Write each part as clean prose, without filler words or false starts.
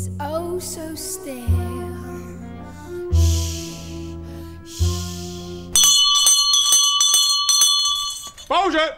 It's oh so still. Shh, shh. Pauze!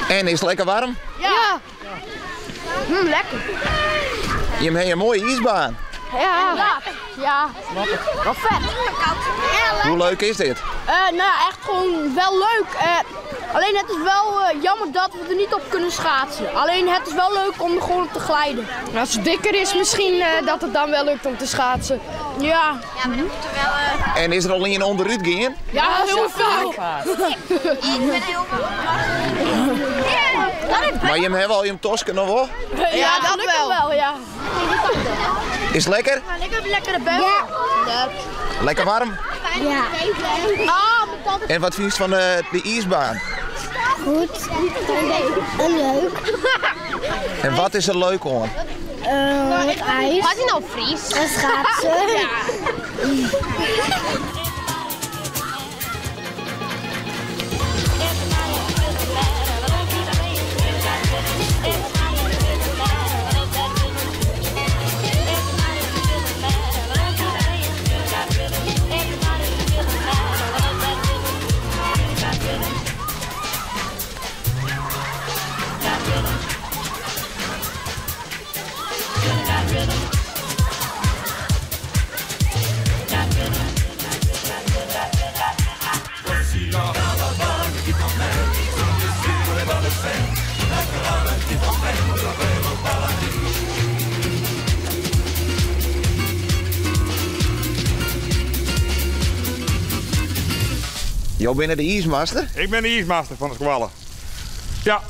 En is het lekker warm? Ja. Lekker. Je hebt een mooie ijsbaan. Ja. Wat vet. Hoe leuk is dit? Nou ja, echt gewoon wel leuk. Alleen het is wel jammer dat we er niet op kunnen schaatsen. Alleen het is wel leuk om er gewoon op te glijden. Als het dikker is, misschien dat het dan wel lukt om te schaatsen. Ja. Ja, we moeten wel... En is er al in onderuit gaan? Ja, heel veel. Ik ben heel veel. Maar je hebt wel je tosken nog wel? Ja, dat wel. Ja. Is het lekker? Ik heb lekkere bel. Ja. Lekker warm? Ja. En wat vind je van de ijsbaan? Goed. En leuk. En wat is er leuk aan? Het ijs. Wat is nou vries? En schaatsen. Jij bent de ijsmaster? Ik ben de ijsmaster van de squallen. Ja.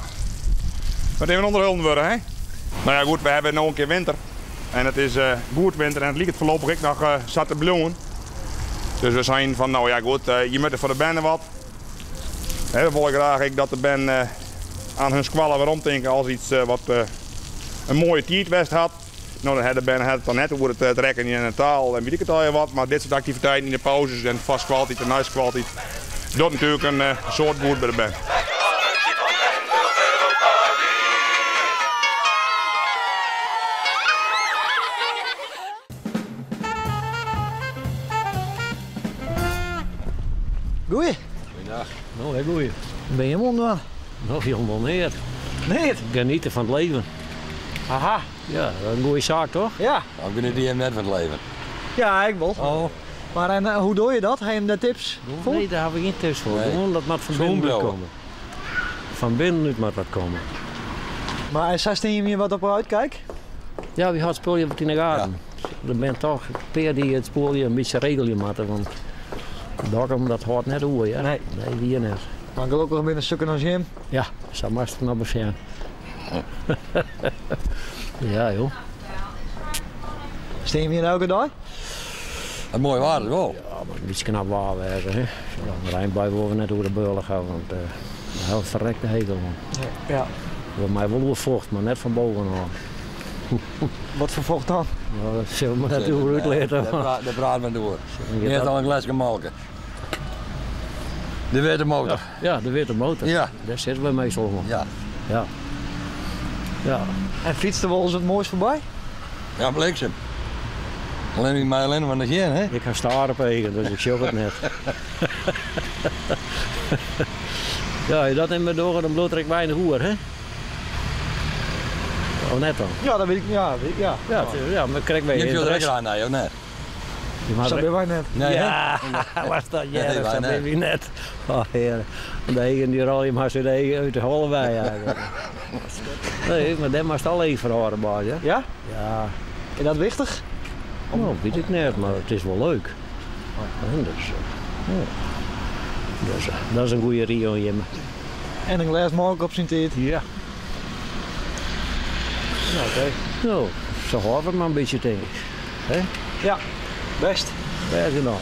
Wat even onderhulden worden, hè? Nou ja, goed, we hebben nog een keer winter. En het is goed winter en het lijkt voorlopig ik nog zat te bloeien. Dus we zijn van, nou ja goed, je moet er voor de banden wat. We willen graag dat de band aan hun squallen weer omdenken als iets wat een mooie tietwest had. Nou, dan had de band het dan net over het trekken in een taal en weet ik het al wat. Maar dit soort activiteiten in de pauzes en vast kwaliteit en nice kwaliteit, dat natuurlijk een soort goed bij de band. Goeie. Goeiedag. Nou, hè, goeie. Ben je mond man? Nog helemaal neer. Nee. Genieten van het leven. Haha. Ja, dat is een goede zaak toch? Ja. Nou, kunnen die hem net van het leven. Ja, ik wel. Oh. Maar en, hoe doe je dat? Heb je hem de tips voor? Nee, daar heb ik geen tips voor. Nee. Gewoon dat moet van binnen moet komen. Van binnen moet wat komen. Maar zei je hier wat op uitkijk? Ja, wie had speel je wat in de gaten? Ja. Er bent toch peer die het spoor een beetje regelen moeten, want daarom dat hoort net hoe, ja? Nee. Nee, hier net. Maar gelukkig binnen een stukje als Jim. Ja, zo mag het nog beschermen. Ja, joh. Steen je hier elke dag? Een mooi waar het wel. Ja, maar een beetje knap waar wezen, hè. Ja, Rijnbui willen we net over de beulen gaan, want een heel verrekte hekel, man. Ja. Voor mij wel vocht, maar net van bovenaan. Wat voor vocht dan? Nou, dat zullen we net over uitleggen. Daar praat men door. Je hebt al een glasje melken. De witte motor. Ja, de witte motor. Ja. Daar zitten we meestal van. Ja. Ja. Ja. En fietste wel eens het mooist voorbij? Ja, bliksem. Alleen niet mij alleen van de geen, hè? Ik ga staren pegen, dus ik zie het net. Ja, dat in me door, dan bloedt er weinig hoer, hè? Of net dan? Ja, dat weet ik. Ja. Ja, maar krijg wij Je hebt in veel de er rest. aan, nee, of net? Dat ben wij net. Nee, Ja, was dat Nee, ja, wij dat net. ben je net. Oh heer, de hegen die rol je maar zo de hegen uit de holle wei eigenlijk. Nee, maar dat moest al even verhoren, baas, hè? Ja? Ja, Is dat wichtig? nou, weet ik niet, maar het is wel leuk. En dus, dat is een goede Rio, Jim. En een glas melk op zijn tijd. Ja. Nou, oké. Nou, zo hoort het maar een beetje, denk ik. Hè? Ja, best. Waar is het nog?